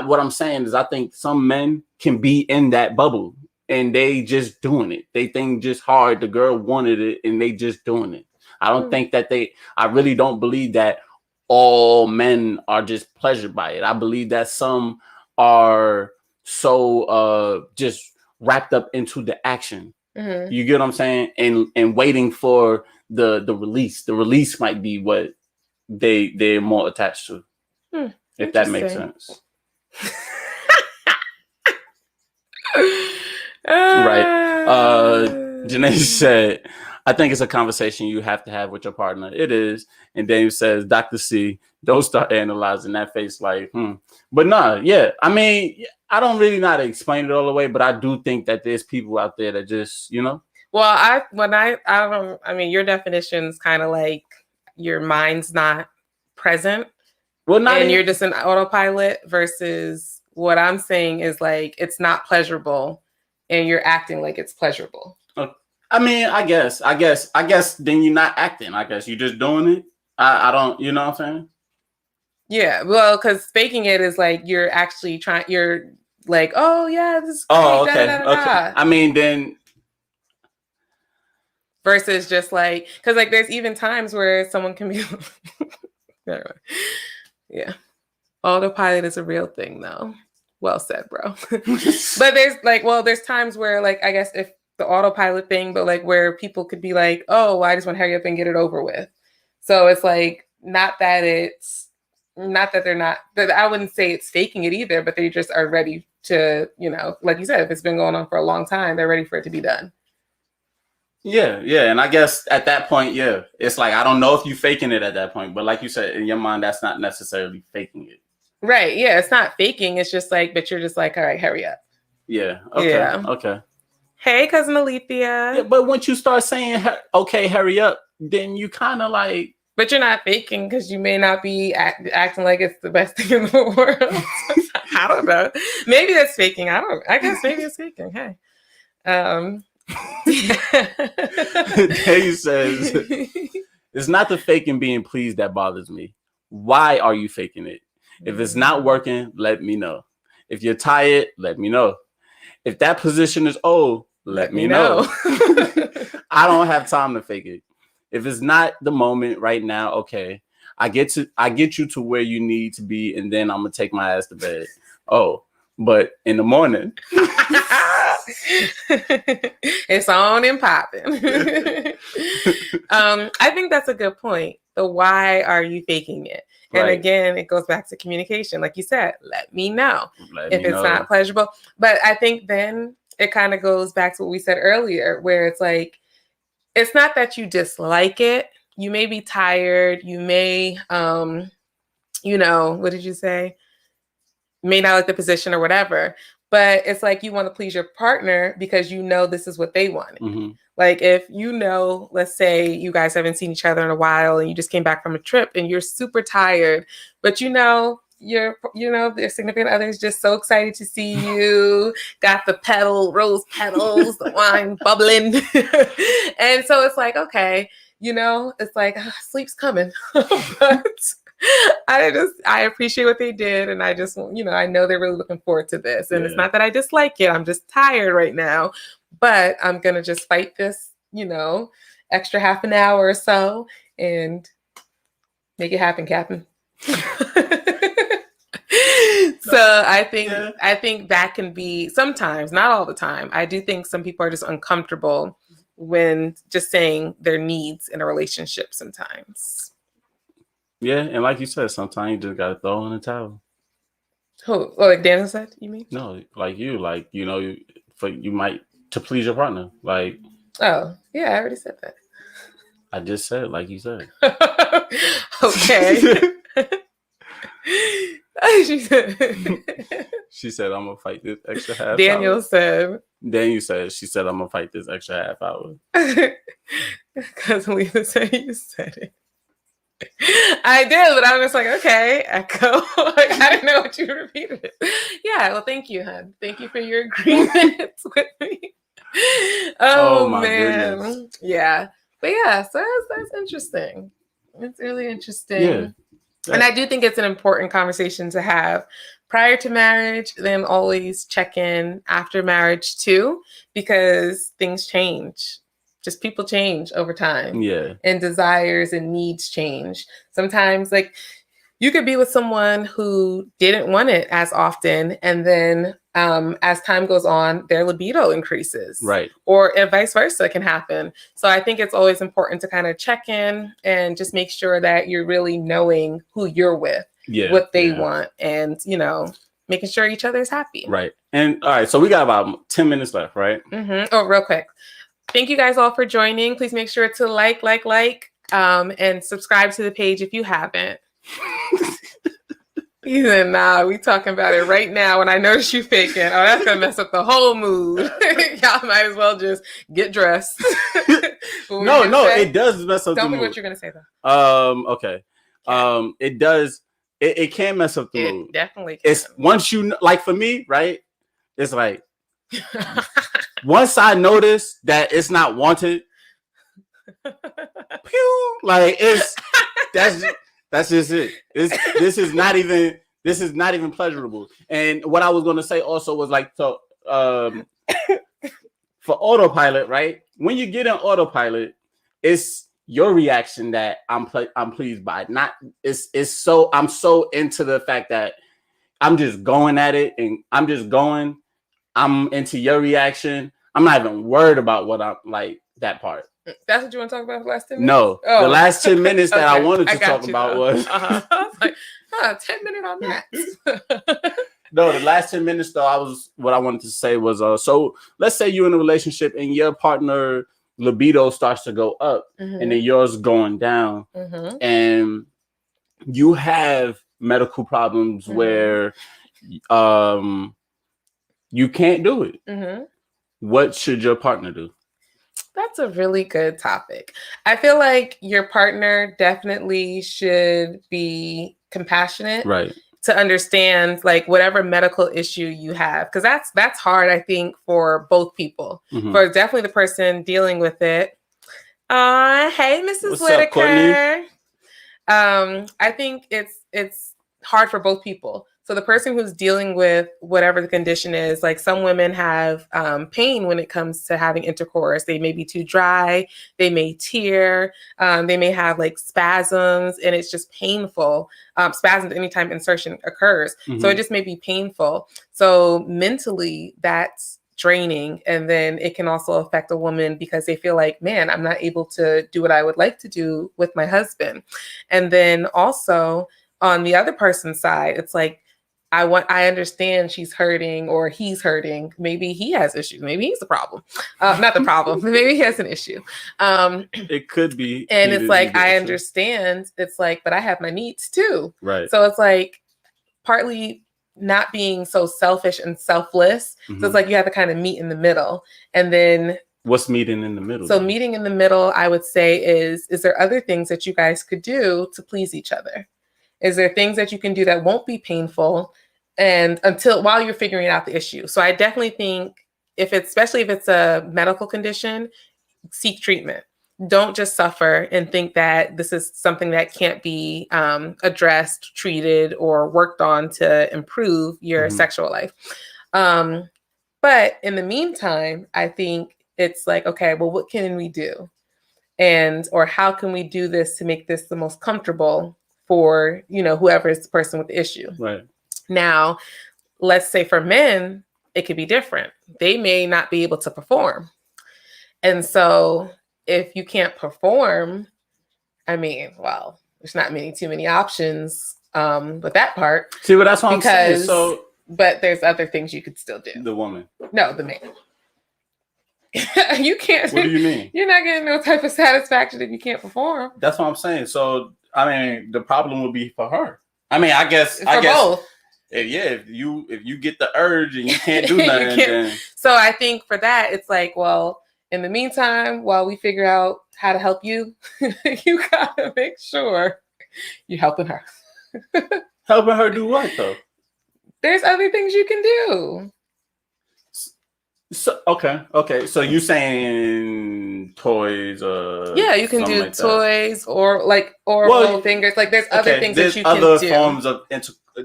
what I'm saying is I think some men can be in that bubble and they just doing it. They think just hard. The girl wanted it and they just doing it. I don't think that I really don't believe that all men are just pleasured by it. I believe that some are so just wrapped up into the action. You get what I'm saying? And waiting for the release. The release might be what they're more attached to. If that makes sense. Right. Janae said, I think it's a conversation you have to have with your partner. It is. And Dave says, Dr. C, don't start analyzing that face like, But nah, yeah. I mean, I don't really know how to explain it all the way, but I do think that there's people out there that just, you know. Well, I don't, I mean, your definition's kind of like your mind's not present Well, not and even, you're just an autopilot versus what I'm saying is like, it's not pleasurable and you're acting like it's pleasurable. I mean, I guess then you're not acting. I guess you're just doing it. I don't, you know what I'm saying? Yeah, well, because faking it is like you're actually trying. You're like, oh yeah, this is great. Oh, okay, da, da, da, da. okay. I mean, then versus just like, because like there's even times where someone can be. Yeah, autopilot is a real thing, though. Well said, bro. But there's like, well, there's times where like I guess if the autopilot thing, but like where people could be like, oh, well, I just want to hurry up and get it over with. So it's like not that they're not, but I wouldn't say it's faking it either, but they just are ready to, you know, like you said, if it's been going on for a long time, they're ready for it to be done. Yeah. And I guess at that point, yeah, it's like, I don't know if you're faking it at that point, but like you said, in your mind, that's not necessarily faking it. Right. Yeah. It's not faking. It's just like, but you're just like, all right, hurry up. Yeah. Okay. Yeah. Okay. Hey, cousin Alethea. Yeah, but once you start saying, okay, hurry up, then you kind of like. But you're not faking because you may not be acting like it's the best thing in the world. I don't know. Maybe that's faking. I guess maybe it's faking. Hey. Dave says, it's not the faking being pleased that bothers me. Why are you faking it? If it's not working, let me know. If you're tired, let me know. If that position is old, let me know. I don't have time to fake it. If it's not the moment right now, okay. I get you to where you need to be, and then I'm gonna take my ass to bed. Oh, but in the morning. It's on and popping. I think that's a good point. The why are you faking it? And again, it goes back to communication. Like you said, let me know if it's not pleasurable. But I think then it kind of goes back to what we said earlier, where it's like, it's not that you dislike it. You may be tired. You may, you know, what did you say? May not like the position or whatever. But it's like you want to please your partner because you know this is what they want. Mm-hmm. Like if you know, let's say you guys haven't seen each other in a while and you just came back from a trip and you're super tired, but you know, their significant other is just so excited to see you, got the rose petals, the wine bubbling. And so it's like, okay, you know, it's like sleep's coming. But I appreciate what they did. And I just, you know, I know they're really looking forward to this. And it's not that I dislike it. I'm just tired right now, but I'm going to just fight this, you know, extra half an hour or so and make it happen, Captain. So I think that can be sometimes, not all the time. I do think some people are just uncomfortable when just saying their needs in a relationship sometimes. Yeah, and like you said, sometimes you just gotta throw in the towel. Who? Oh, like Daniel said, you mean? No, like you know, you might to please your partner, like. Oh, yeah, I already said that. I just said, like you said. Okay. She said, "I'm gonna fight this extra half." Daniel said. Daniel said, "She said I'm gonna fight this extra half hour." Because Lisa said you said it. I did, but I was like, okay, echo. Like, I didn't know what you repeated it. Yeah, well, thank you, hon. Thank you for your agreement with me. Oh my man. Goodness. Yeah. But yeah, so that's interesting. It's really interesting. Yeah. And I do think it's an important conversation to have prior to marriage, then always check in after marriage too, because things change. Just people change over time. Yeah. And desires and needs change. Sometimes like you could be with someone who didn't want it as often. And then as time goes on, their libido increases. Right. Or vice versa can happen. So I think it's always important to kind of check in and just make sure that you're really knowing who you're with, what they want, and, you know, making sure each other's happy. Right. And all right. So we got about 10 minutes left, right? Mm-hmm. Oh, real quick. Thank you guys all for joining. Please make sure to like, and subscribe to the page if you haven't. He said, nah, we talking about it right now. When I notice you faking, oh, that's going to mess up the whole mood. Y'all might as well just get dressed. No, it does mess up the mood. Tell me what you're going to say, though. Okay. It does. It can mess up the mood. It definitely can. It's once you, like for me, right? It's like, once I notice that it's not wanted, pew, like that's just it. This is not even pleasurable. And what I was going to say also was like, so for autopilot, right? When you get in autopilot, it's your reaction that I'm pleased by. Not I'm so into the fact that I'm just going at it and I'm into your reaction. I'm not even worried about what I'm like that part. That's what you want to talk about for the last 10 minutes? No. The last 10 minutes that I wanted to talk about was... I was like, 10 minutes on that. No, the last 10 minutes, though, what I wanted to say was, so let's say you're in a relationship and your partner libido starts to go up and then yours going down. And you have medical problems where you can't do it. What should your partner do? That's a really good topic. I feel like your partner definitely should be compassionate, right? To understand like whatever medical issue you have, because that's hard, I think, for both people. For definitely the person dealing with it. Hey, Mrs. Whitaker. I think it's hard for both people. So the person who's dealing with whatever the condition is, like some women have pain when it comes to having intercourse. They may be too dry. They may tear. They may have like spasms, and it's just painful. Spasms anytime insertion occurs. So it just may be painful. So mentally, that's draining. And then it can also affect a woman because they feel like, man, I'm not able to do what I would like to do with my husband. And then also on the other person's side, it's like, I understand she's hurting or he's hurting. Maybe he has issues. Maybe he's the problem. Not the problem. Maybe he has an issue. It could be. And it's like, I understand. It's like, but I have my needs too. Right. So it's like partly not being so selfish and selfless. So it's like you have to kind of meet in the middle. And then what's meeting in the middle? So meeting in the middle, I would say is there other things that you guys could do to please each other? Is there things that you can do that won't be painful and while you're figuring out the issue? So I definitely think especially if it's a medical condition, seek treatment. Don't just suffer and think that this is something that can't be addressed, treated, or worked on to improve your sexual life. But in the meantime, I think it's like, okay, well, what can we do? Or how can we do this to make this the most comfortable for, whoever is the person with the issue. Right. Now, let's say for men, it could be different. They may not be able to perform. And so if you can't perform, there's not too many options with that part. See, but that's what I'm saying. But there's other things you could still do. The woman. No, the man. You can't. What do you mean? You're not getting no type of satisfaction if you can't perform. That's what I'm saying. So, the problem would be for her. I guess both. If you get the urge and you can't do nothing, then... So I think for that, it's like, well, in the meantime, while we figure out how to help you, you gotta make sure you're helping her. Helping her do what though? There's other things you can do. So okay. So you saying toys? Yeah, you can do like toys or blow fingers. Like there's other things that you can do.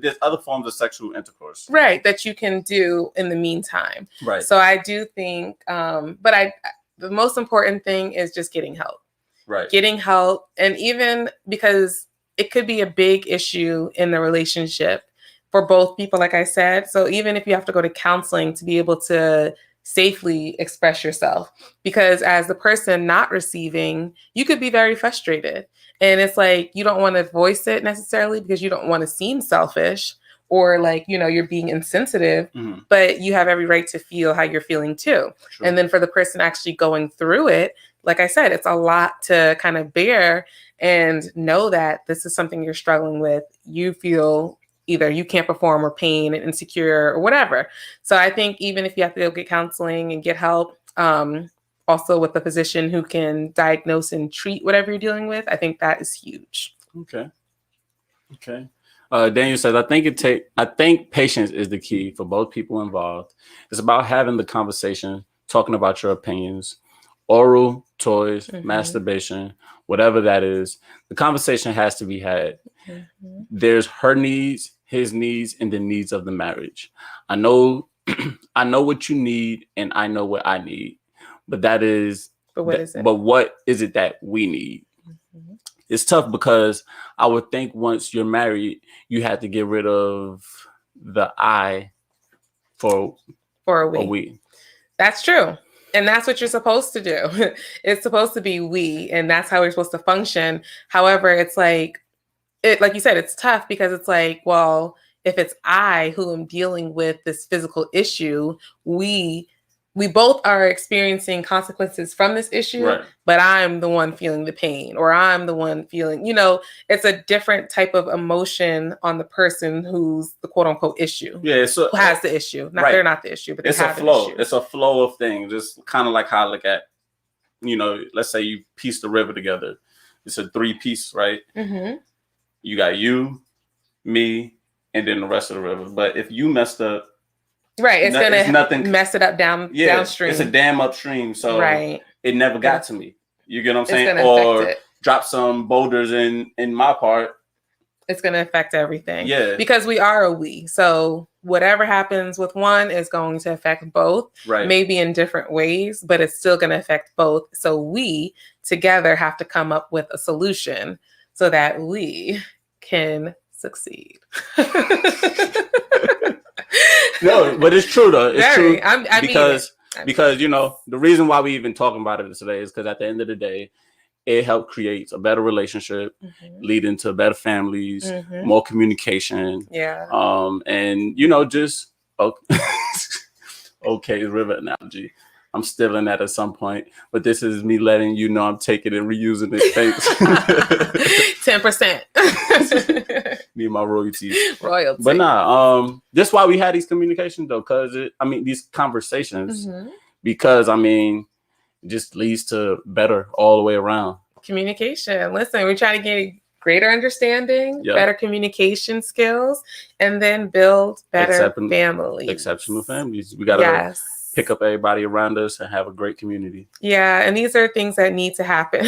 There's other forms of sexual intercourse, right? That you can do in the meantime, right? So I do think, the most important thing is just getting help, right? Getting help, and even because it could be a big issue in the relationship for both people, like I said. So even if you have to go to counseling to be able to safely express yourself, because as the person not receiving, you could be very frustrated. And it's like, you don't want to voice it necessarily because you don't want to seem selfish or like, you're being insensitive, but you have every right to feel how you're feeling too. True. And then for the person actually going through it, like I said, it's a lot to kind of bear and know that this is something you're struggling with. You feel either you can't perform or pain and insecure or whatever. So I think even if you have to go get counseling and get help, also with a physician who can diagnose and treat whatever you're dealing with, I think that is huge. Okay. Daniel says, I think patience is the key for both people involved. It's about having the conversation, talking about your opinions, oral, toys, masturbation, whatever that is. The conversation has to be had. There's her needs, his needs, and the needs of the marriage. I know what you need, and I know what I need. But what is it? But what is it that we need? It's tough because I would think once you're married, you have to get rid of the I for a we. That's true. And that's what you're supposed to do. It's supposed to be we, and that's how we're supposed to function. However, it's like you said, it's tough because it's like, well, if it's I who am dealing with this physical issue, we both are experiencing consequences from this issue, right, but I'm the one feeling the pain, or I'm the one feeling, it's a different type of emotion on the person who's the quote unquote issue. Yeah. So who has the issue. Right. They're not the issue, but it's a flow. It's a flow of things. It's kind of like how I look at, let's say you piece the river together. It's a 3-piece, right? Mm-hmm. You got you, me, and then the rest of the river. But if you messed up, right, it's gonna mess it up downstream. It's a dam upstream, so right, it never got to me. You get what I'm saying? Or drop some boulders in my part. It's gonna affect everything. Yeah, because we are a we. So whatever happens with one is going to affect both. Right. Maybe in different ways, but it's still gonna affect both. So we together have to come up with a solution so that we can succeed. No, but it's true though. It's true because the reason why we even talking about it today is because at the end of the day, it helped create a better relationship, leading to better families, more communication. Yeah. And just okay, river analogy. I'm stealing that at some point, but this is me letting you know I'm taking it and reusing it. Thanks. 10%. Need my royalties. Royalty. But that's why we had these communications though, these conversations, because it just leads to better all the way around. Communication. Listen, we're trying to get greater understanding, better communication skills, and then build better families. Exceptional families. We gotta pick up everybody around us and have a great community. Yeah, and these are things that need to happen.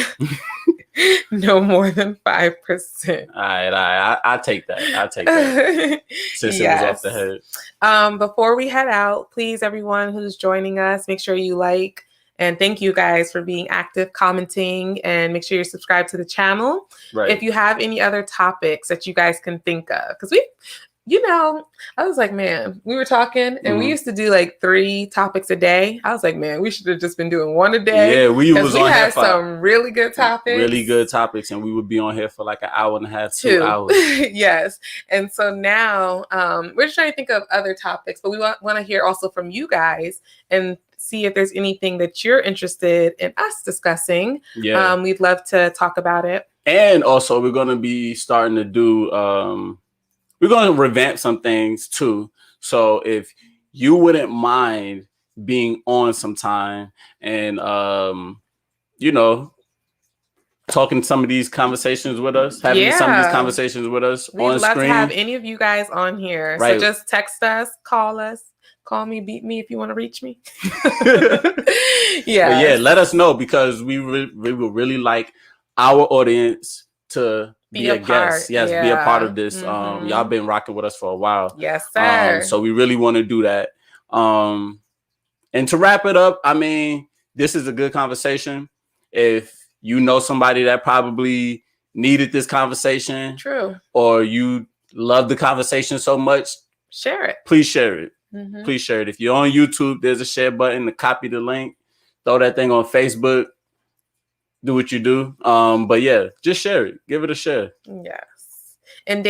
No more than 5%. All right. I take that. Since it was off the head. Before we head out, please, everyone who's joining us, make sure you like, and thank you guys for being active, commenting, and make sure you're subscribed to the channel. Right. If you have any other topics that you guys can think of, because I was like, man, we were talking and we used to do like 3 topics a day. I was like, man, we should have just been doing 1 a day. Yeah, we had some really good topics. Really good topics, and we would be on here for like an hour and a half, 2 hours. Yes. And so now we're just trying to think of other topics, but we want to hear also from you guys and see if there's anything that you're interested in us discussing. Yeah. We'd love to talk about it. And also we're going to be starting to do we're going to revamp some things too. So if you wouldn't mind being on sometime and, talking some of these conversations with us, having some of these conversations with us We'd on love screen. To have any of you guys on here. Right. So just text us, call me, beat me if you want to reach me. Yeah, let us know, because we would really like our audience to be a guest. Yes, be a part of this. Y'all been rocking with us for a while. Yes, sir. So we really want to do that. And to wrap it up, this is a good conversation. If you know somebody that probably needed this conversation, true, or you love the conversation so much, share it. Please share it. Please share it. If you're on YouTube, there's a share button to copy the link. Throw that thing on Facebook. Do what you do. But yeah, just share it. Give it a share. Yes. And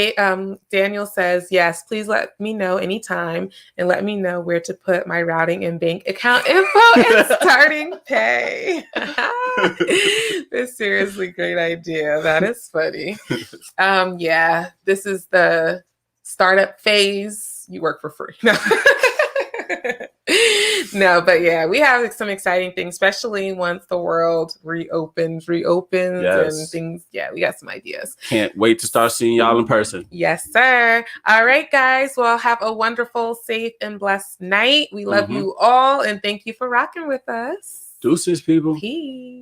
Daniel says, yes, please let me know anytime and let me know where to put my routing and bank account info and starting pay. This is seriously great idea. That is funny. Yeah, this is the startup phase, you work for free. No. No, but yeah, we have some exciting things, especially once the world reopens and things. Yeah, we got some ideas. Can't wait to start seeing y'all in person. Yes, sir. All right, guys. Well, have a wonderful, safe, and blessed night. We love you all, and thank you for rocking with us. Deuces, people. Peace.